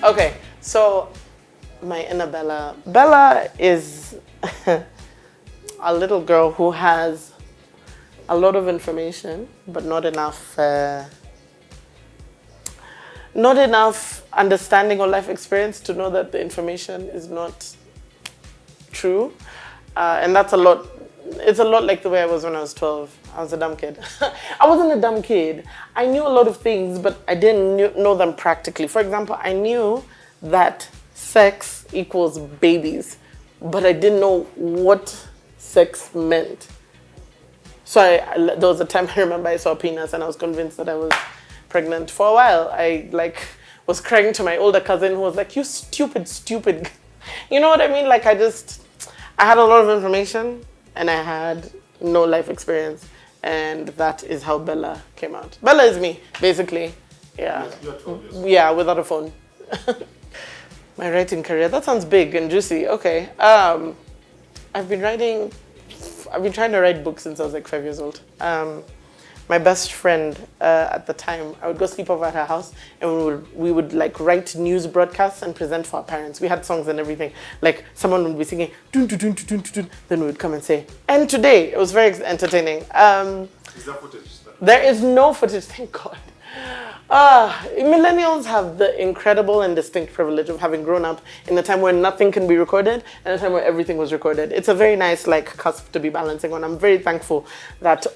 Okay, so my inner Bella. Bella is a little girl who has a lot of information, but not enough understanding or life experience to know that the information is not true. And that's a lot. It's a lot like the way I was when I was 12. I was a dumb kid. I wasn't a dumb kid. I knew a lot of things, but I didn't know them practically. For example, I knew that sex equals babies, but I didn't know what sex meant. So there was a time I remember I saw a penis and I was convinced that I was pregnant. For a while, I was crying to my older cousin who was like, "You stupid." You know what I mean? Like I had a lot of information and I had no life experience. And that is how Bella came out. Bella is me, basically. Yeah. You're 12 years old. Yeah, without a phone. My writing career, that sounds big and juicy. Okay. I've been trying to write books since I was like 5 years old. My best friend at the time, I would go sleep over at her house and we would like write news broadcasts and present for our parents. We had songs and everything. Like someone would be singing, dun, dun, dun, dun, dun, dun, then we would come and say, and today. It was very entertaining. Is there footage? There is no footage, thank God. Millennials have the incredible and distinct privilege of having grown up in a time where nothing can be recorded and a time where everything was recorded. It's a very nice cusp to be balancing on. I'm very thankful that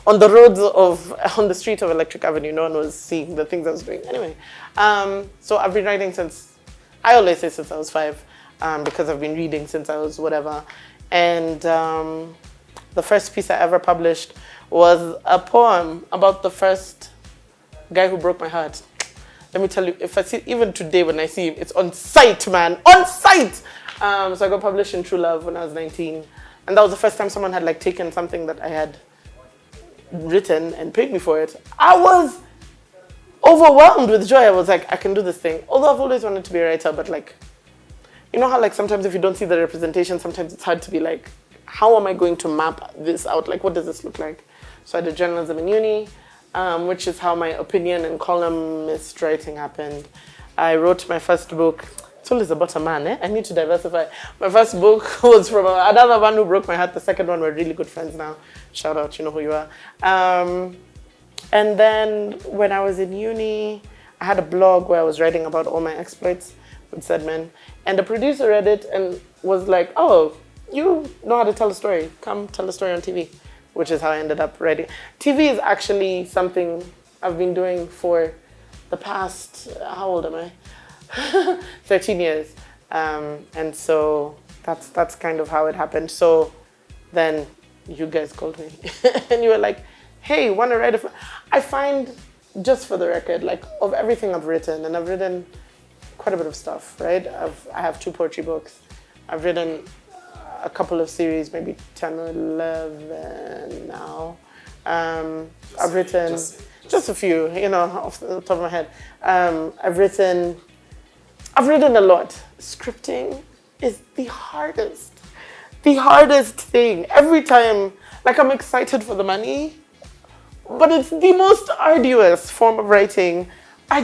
on the street of Electric Avenue, no one was seeing the things I was doing. Anyway, so I've been writing I always say since I was 5, because I've been reading since I was whatever. And the first piece I ever published was a poem about the first guy who broke my heart. Let me tell you, if I see, even today when I see him, it's on sight, man, on sight. So I got published in True Love when I was 19. And that was the first time someone had taken something that I had written and paid me for it. I was overwhelmed with joy. I was like, I can do this thing. Although I've always wanted to be a writer, but you know how sometimes if you don't see the representation, sometimes it's hard to be like, how am I going to map this out? What does this look like? So I did journalism in uni, which is how my opinion and columnist writing happened. I wrote my first book. It's always about a man, eh? I need to diversify. My first book was from another one who broke my heart. The second one, we're really good friends now. Shout out, you know who you are. And then when I was in uni, I had a blog where I was writing about all my exploits with said men. And the producer read it and was like, "Oh, you know how to tell a story. Come tell a story on TV," which is how I ended up writing. TV is actually something I've been doing for the past, how old am I? 13 years. And so that's kind of how it happened. So then you guys called me and you were like, "Hey, want to write I find, just for the record, of everything I've written, and I've written quite a bit of stuff, right? I have 2 poetry books. I've written a couple of series, maybe 10 or 11 now. I've written just a few, off the top of my head. I've written a lot. Scripting is the hardest thing. Every time, I'm excited for the money, but it's the most arduous form of writing. I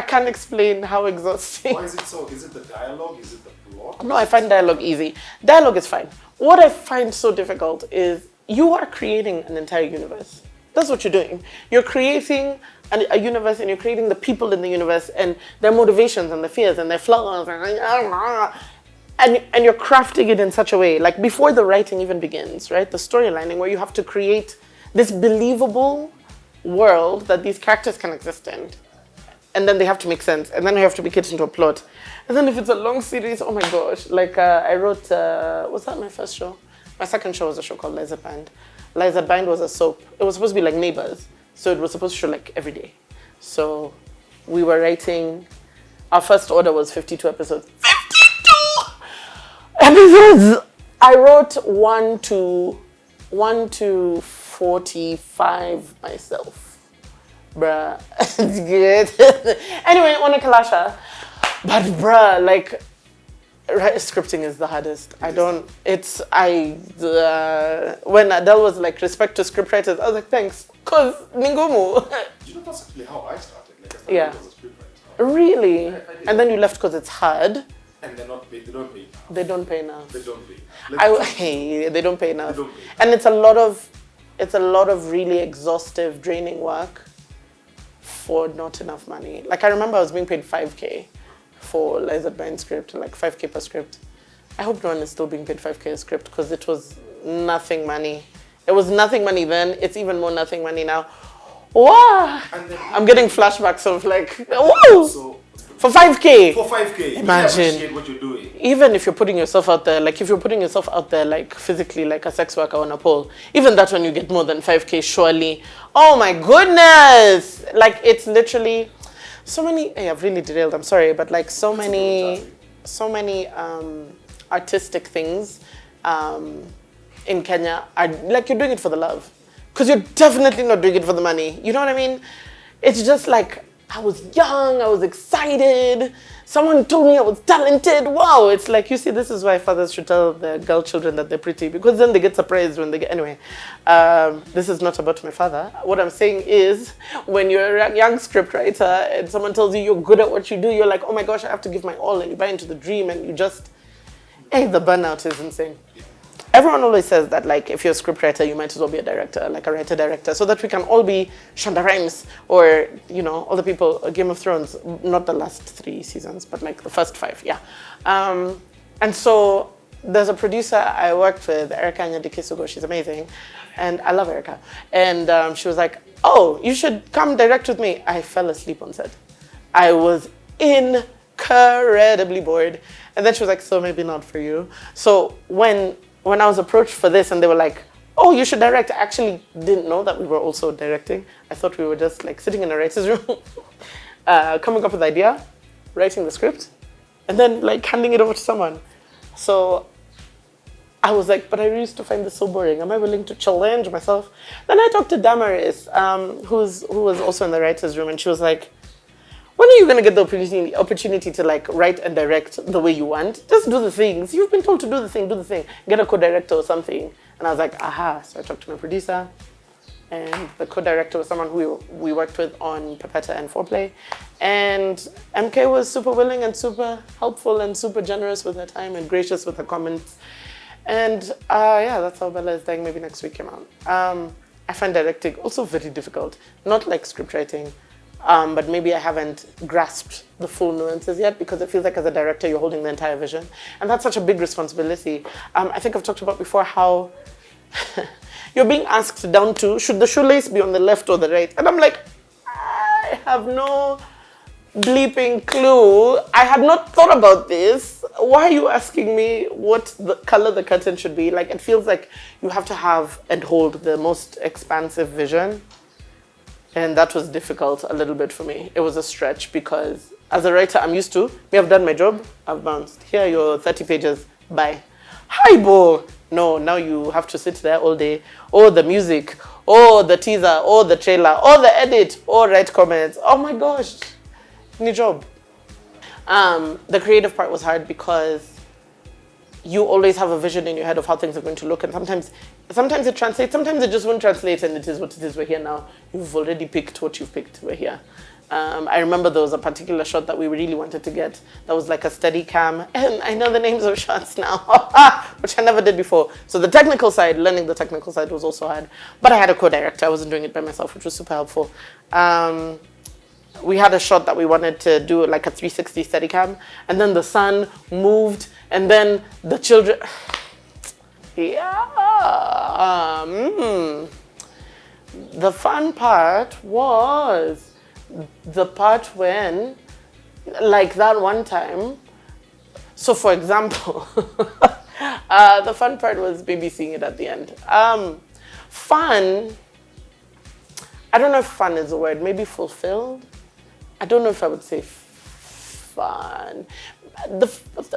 can't explain how exhausting. Why is it so? Is it the dialogue? Is it the plot? No, I find dialogue easy. Dialogue is fine. What I find so difficult is you are creating an entire universe. That's what you're doing. You're creating a universe, and you're creating the people in the universe and their motivations and their fears and their flaws and you're crafting it in such a way, before the writing even begins, right? The storylining, where you have to create this believable world that these characters can exist in. And then they have to make sense. And then you have to make it into a plot. And then if it's a long series, oh my gosh. I wrote, was that my first show? My second show was a show called Liza Band. Liza Band was a soap. It was supposed to be like Neighbors. So it was supposed to show every day. So we were writing, our first order was 52 episodes. 52 episodes! I wrote 1 to 45 myself. Bruh. It's good. Anyway, on a kalasha. But bruh, scripting is the hardest. When Adele was respect to scriptwriters, I was like, thanks. Cause ningumu. You know, that's actually how I started. I started Yeah. as a scriptwriter. Really? I did. And then you left because it's hard. And they're not paid. They don't pay enough. They don't pay enough. They don't pay. Hey, they don't pay enough. They don't pay. And it's a lot of really exhaustive, draining work for not enough money. Like I remember I was being paid 5K for Liza Bryan script, like 5K per script. I hope no one is still being paid 5K a script because it was nothing money. It was nothing money then. It's even more nothing money now. Wow! I'm getting flashbacks of like, whoa! So, For 5K. for 5K, Imagine. you appreciate what you're doing. Even if you're putting yourself out there, like if you're putting yourself out there like physically like a sex worker on a pole, even that when you get more than 5K, surely. Oh my goodness! Like it's literally so many, hey, I've really derailed, I'm sorry, but like so many artistic things in Kenya are like you're doing it for the love. Because you're definitely not doing it for the money. You know what I mean? It's just like, I was young, I was excited. Someone told me I was talented. Wow, it's like, you see, this is why fathers should tell their girl children that they're pretty, because then they get surprised when they get, anyway. This is not about my father. What I'm saying is, when you're a young script writer and someone tells you you're good at what you do, you're like, oh my gosh, I have to give my all, and you buy into the dream, and you just, hey, the burnout is insane. Everyone always says that, like, if you're a scriptwriter, you might as well be a director, like a writer-director, so that we can all be Shonda Rhimes or, you know, all the people, Game of Thrones, not the last 3 seasons, but like the first 5, yeah. And so there's a producer I worked with, Erica Nyadikisugo, she's amazing, and I love Erica. And she was like, oh, you should come direct with me. I fell asleep on set. I was incredibly bored. And then she was like, so maybe not for you. So when I was approached for this and they were like, oh, you should direct, I actually didn't know that we were also directing. I thought we were just like sitting in a writer's room, coming up with the idea, writing the script, and then like handing it over to someone. So I was like, but I used to find this so boring. Am I willing to challenge myself? Then I talked to Damaris, who was also in the writer's room, and she was like, when are you going to get the opportunity to like write and direct the way you want? Just do the things. You've been told to do the thing. Get a co-director or something. And I was like, aha. So I talked to my producer. And the co-director was someone who we worked with on Pepeta and Foreplay. And MK was super willing and super helpful and super generous with her time and gracious with her comments. And yeah, that's how Bella is Dying Maybe Next Week came out. I find directing also very difficult. Not like script writing. But maybe I haven't grasped the full nuances yet because it feels like as a director, you're holding the entire vision. And that's such a big responsibility. I think I've talked about before how you're being asked down to, should the shoelace be on the left or the right? And I'm like, I have no bleeping clue. I had not thought about this. Why are you asking me what the color the curtain should be? Like, it feels like you have to have and hold the most expansive vision. And that was difficult a little bit for me. It was a stretch because as a writer, I'm used to, me, I've done my job, I've bounced. Here are your 30 pages, bye. Hi, Bo. No, now you have to sit there all day. Oh, the music. Oh, the teaser. Oh, the trailer. Oh, the edit. Oh, write comments. Oh my gosh. New job. The creative part was hard because you always have a vision in your head of how things are going to look, and sometimes it translates, sometimes it just won't translate, and it is what it is. We're here now. You've already picked what you've picked. We're here. I remember there was a particular shot that we really wanted to get that was like a steady cam, and I know the names of shots now, which I never did before. So the technical side, learning the technical side was also hard, but I had a co-director. I wasn't doing it by myself, which was super helpful. We had a shot that we wanted to do like a 360 steady cam, and then the sun moved, and then the children, yeah. The fun part was the part when, like that one time, so for example, the fun part was babysitting it at the end. Fun, I don't know if fun is a word, maybe fulfilled. I don't know if I would say fun. The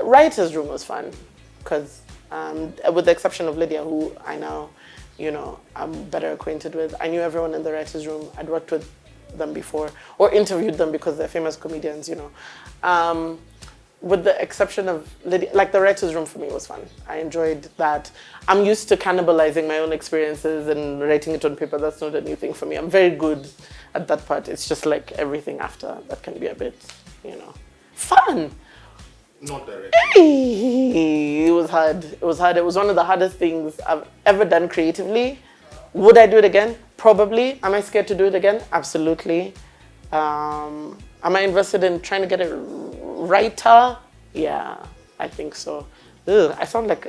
writer's room was fun because with the exception of Lydia, who I now, you know, I'm better acquainted with. I knew everyone in the writer's room. I'd worked with them before or interviewed them because they're famous comedians, you know. With the exception of Lydia, like the writer's room for me was fun. I enjoyed that. I'm used to cannibalizing my own experiences and writing it on paper. That's not a new thing for me. I'm very good at that part. It's just like everything after that can be a bit Fun. Not directly. Hey, it was hard. It was hard. It was one of the hardest things I've ever done creatively. Would I do it again? Probably. Am I scared to do it again? Absolutely. Am I invested in trying to get it righter? Yeah, I think so. Ugh, I sound like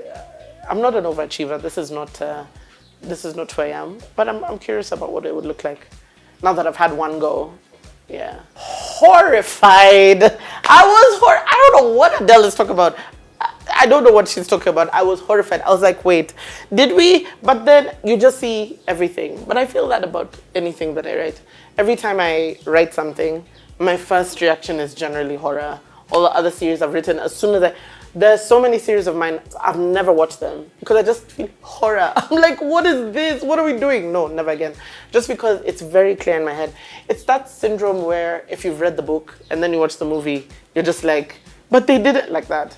I'm not an overachiever. This is not who I am. But I'm curious about what it would look like now that I've had one go. Yeah. Horrified. I don't know what Adele is talking about. I don't know what she's talking about. I was horrified. I was like, wait, did we? But then you just see everything. But I feel that about anything that I write. Every time I write something, my first reaction is generally horror. All the other series I've written, as soon as there's so many series of mine, I've never watched them because I just feel horror. I'm like, what is this? What are we doing? No, never again. Just because it's very clear in my head. It's that syndrome where if you've read the book and then you watch the movie, you're just like, but they did it like that.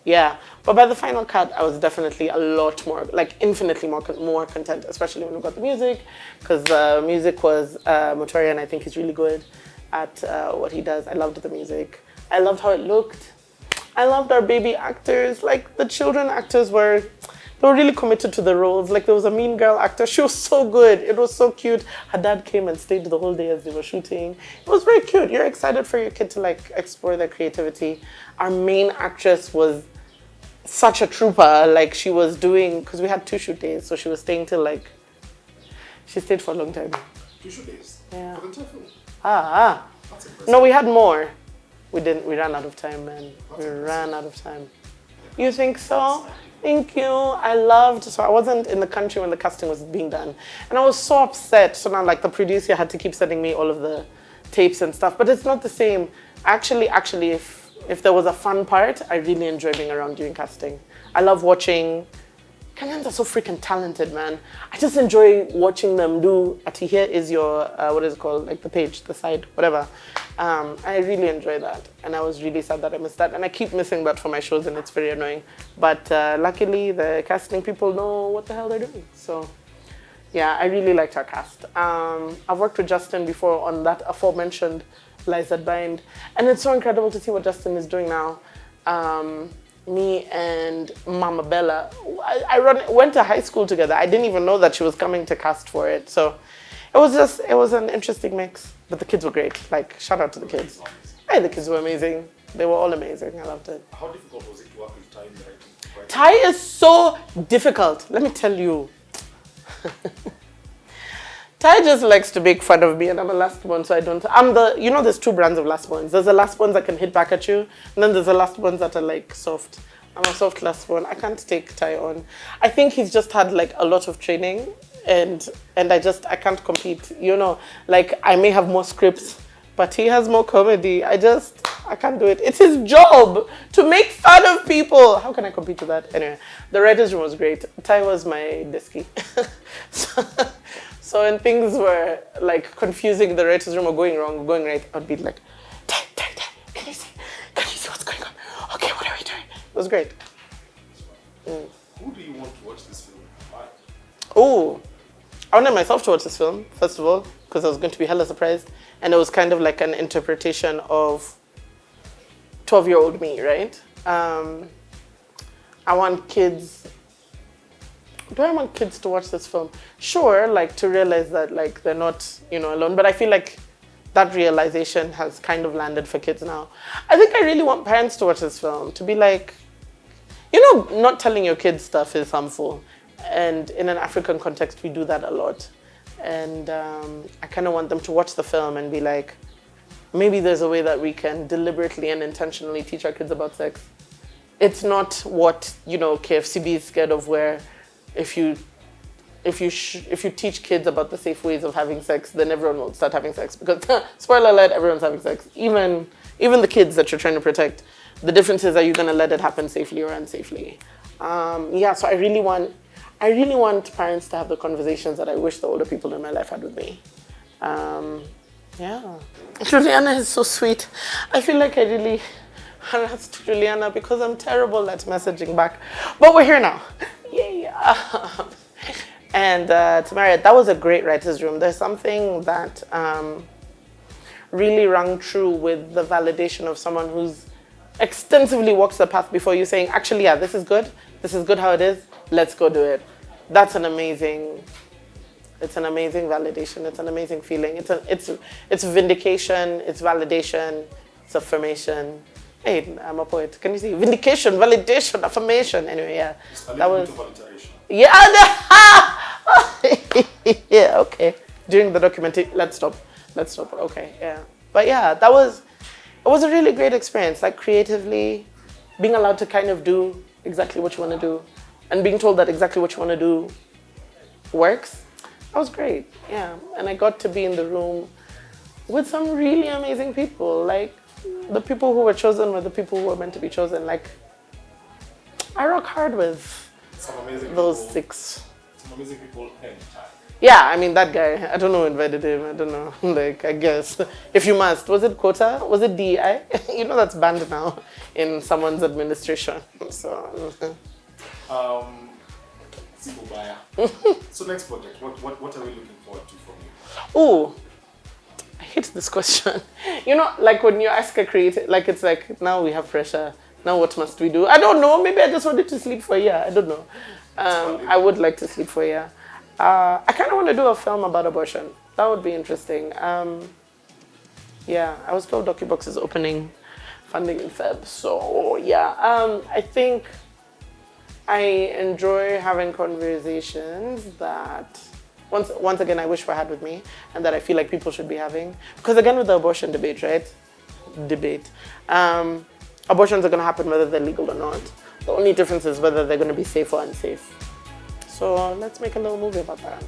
Yeah. But by the final cut, I was definitely a lot more, like infinitely more content, especially when we got the music, because the music was Motori, and I think he's really good at what he does. I loved the music. I loved how it looked. I loved our baby actors. Like the children actors were really committed to the roles. Like there was a mean girl actor. She was so good. It was so cute. Her dad came and stayed the whole day as they were shooting. It was very cute. You're excited for your kid to like explore their creativity. Our main actress was such a trooper. Like she was doing, because we had 2 shoot days. So she was staying till like, she stayed for a long time. 2 shoot days? Yeah. For the entire film? That's impressive. No, we had more. We ran out of time, man. We ran out of time. You think so? Thank you. So I wasn't in the country when the casting was being done. And I was so upset. So now like the producer had to keep sending me all of the tapes and stuff, but it's not the same. Actually, if there was a fun part, I really enjoy being around during casting. I love watching. Kenyans are so freaking talented, man. I just enjoy watching them do. Ati, here is your, what is it called? Like the page, the side, whatever. I really enjoy that. And I was really sad that I missed that. And I keep missing that for my shows and it's very annoying. But luckily, the casting people know what the hell they're doing. So yeah, I really liked our cast. I've worked with Justin before on that aforementioned Lies That Bind. And it's so incredible to see what Justin is doing now. Me and Mama Bella, went to high school together. I didn't even know that she was coming to cast for it. So it was an interesting mix. But the kids were great. Like, shout out to the kids. Hey, the kids were amazing. They were all amazing. I loved it. How difficult was it to work with Ty in the writing? Ty is so difficult. Let me tell you. Ty just likes to make fun of me, and I'm a last one, so I don't. There's 2 brands of last ones. There's the last ones that can hit back at you, and then there's the last ones that are like soft. I'm a soft last one. I can't take Ty on. I think he's just had like a lot of training, and I can't compete. Like I may have more scripts, but he has more comedy. I can't do it. It's his job to make fun of people. How can I compete with that? Anyway, the writer's room was great. Ty was my disky. So when things were like confusing, the writer's room or going wrong or going right, I'd be like, Ty, can you see what's going on? Okay, what are we doing? It was great. Who do you want to watch this film? Why? Oh, I wanted myself to watch this film, first of all, because I was going to be hella surprised. And it was kind of like an interpretation of 12-year-old me, right? I want kids. Do I want kids to watch this film? Sure, like to realize that like they're not, alone. But I feel like that realization has kind of landed for kids now. I think I really want parents to watch this film, to be like, not telling your kids stuff is harmful. And in an African context, we do that a lot. And I kind of want them to watch the film and be like, maybe there's a way that we can deliberately and intentionally teach our kids about sex. It's not what, KFCB is scared of, where if you teach kids about the safe ways of having sex, then everyone will start having sex. Because, spoiler alert, everyone's having sex. Even the kids that you're trying to protect. The difference is, are you going to let it happen safely or unsafely? So I really want parents to have the conversations that I wish the older people in my life had with me. Juliana is so sweet. I feel like I really harassed Juliana because I'm terrible at messaging back. But we're here now. Yay. And Tamara, that was a great writer's room. There's something that really rung true with the validation of someone who's extensively walks the path before you, saying, actually, yeah, this is good how it is, let's go do it. That's an amazing, it's an amazing validation, it's an amazing feeling. It's vindication, it's validation, it's affirmation. Hey, I'm a poet. Can you see? Vindication, validation, affirmation. Anyway, yeah. That was. Yeah. Yeah. Okay. During the documentary, let's stop. Okay. Yeah. But yeah, it was a really great experience. Like creatively, being allowed to kind of do exactly what you want to do, and being told that exactly what you want to do works. That was great. Yeah. And I got to be in the room with some really amazing people. Like, the people who were chosen were the people who were meant to be chosen. Like, I rock hard with some amazing those people, 6. Some amazing people anytime. Yeah, I mean, that guy, I don't know who invited him. I don't know. Like, I guess. If you must. Was it quota? Was it DEI? You know that's banned now in someone's administration. So. Zibubaya. So next project, what are we looking forward to from you? Oh, I hate this question. You know, like when you ask a creator, like it's like, now we have pressure. Now what must we do? I don't know. Maybe I just wanted to sleep for a year. I don't know. I would like to sleep for a year. I kind of want to do a film about abortion. That would be interesting. Yeah, I was told DocuBox is opening funding in Feb. So yeah, I think I enjoy having conversations that once again I wish were had with me, and that I feel like people should be having. Because again, with the abortion debate, right? Abortions are going to happen whether they're legal or not. The only difference is whether they're going to be safe or unsafe. So let's make a little movie about that.